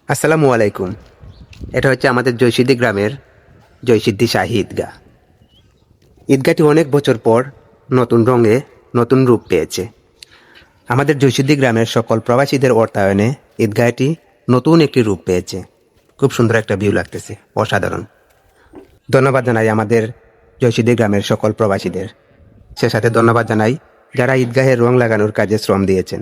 আসসালামু আলাইকুম। এটা হচ্ছে আমাদের জয়সিদ্ধি গ্রামের জয়সিদ্ধি শাহী ঈদগাহ। ঈদগাহটি অনেক বছর পর নতুন রঙে নতুন রূপ পেয়েছে। আমাদের জয়সিদ্ধি গ্রামের সকল প্রবাসীদের অর্থায়নে ঈদগাহটি নতুন একটি রূপ পেয়েছে। খুব সুন্দর একটা ভিউ লাগতেছে, অসাধারণ। ধন্যবাদ জানাই আমাদের জয়সিদ্ধি গ্রামের সকল প্রবাসীদের। সে সাথে ধন্যবাদ জানাই যারা ঈদগাহের রং লাগানোর কাজে শ্রম দিয়েছেন।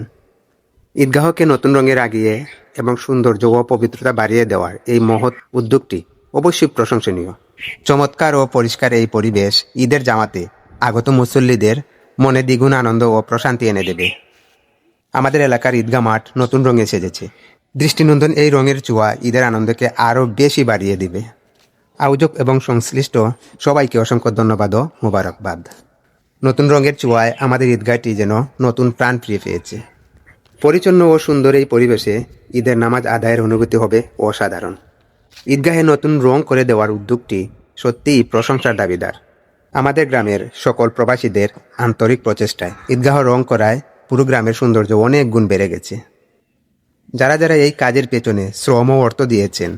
ঈদগাহকে নতুন রঙে রাগিয়ে এবং সৌন্দর্য ও পবিত্রতা বাড়িয়ে দেওয়ার এই মহৎ উদ্যোগটি অবশ্যই প্রশংসনীয়। চমৎকার ও পরিষ্কার এই পরিবেশ ঈদের জামাতে আগত মুসল্লিদের মনে দ্বিগুণ আনন্দ ও প্রশান্তি এনে দেবে। আমাদের এলাকার ঈদগাহ মাঠ নতুন রঙে সেজেছে। দৃষ্টিনন্দন এই রঙের ছোঁয়া ঈদের আনন্দকে আরও বেশি বাড়িয়ে দিবে। আয়োজক এবং সংশ্লিষ্ট সবাইকে অসংখ্য ধন্যবাদ ও মোবারকবাদ। নতুন রঙের ছোঁয়ায় আমাদের ঈদগাহটি যেন নতুন প্রাণ ফিরে পেয়েছে। পরিচ্ছন্ন ও সুন্দর এই পরিবেশে ঈদের নামাজ আদায়ের অনুভূতি হবে অসাধারণ। ঈদগাহে নতুন রং করে দেওয়ার উদ্যোগটি সত্যিই প্রশংসার দাবিদার। আমাদের গ্রামের সকল প্রবাসীদের আন্তরিক প্রচেষ্টায় ঈদগাহ রং করায় পুরো গ্রামের সৌন্দর্য অনেক গুণ বেড়ে গেছে। যারা যারা এই কাজের পেছনে শ্রম ও অর্থ দিয়েছেন,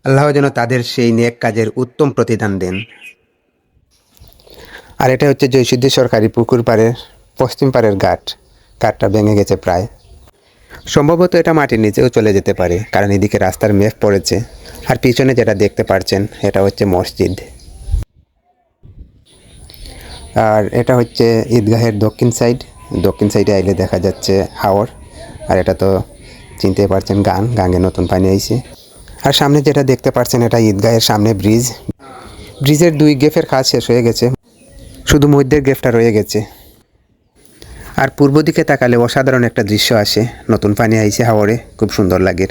আল্লাহ যেন তাদের সেই নেক কাজের উত্তম প্রতিদান দেন। আর এটা হচ্ছে জয়সিদ্ধি সরকারি পুকুর পাড়ের পশ্চিম পাড়ের ঘাটটা ভেঙে গেছে প্রায়। সম্ভবত এটা মাটির নিচেও চলে যেতে পারে, কারণ এদিকে রাস্তার মেঘ পড়েছে। আর পিছনে যেটা দেখতে পাচ্ছেন এটা হচ্ছে মসজিদ। আর এটা হচ্ছে ঈদগাহের দক্ষিণ সাইডে আইলে দেখা যাচ্ছে হাওর। আর এটা তো চিনতে পারছেন গাঙে নতুন পানি আইছে। আর সামনে যেটা দেখতে পাচ্ছেন এটা ঈদগাহের সামনে ব্রিজের 2 গেফের কাজ শেষ হয়ে গেছে, শুধু মধ্যের গেফটা রয়ে গেছে। আর পূর্ব দিকে তাকালে অসাধারণ একটা দৃশ্য আসে, নতুন পানি আইছে হাওরে, খুব সুন্দর লাগে।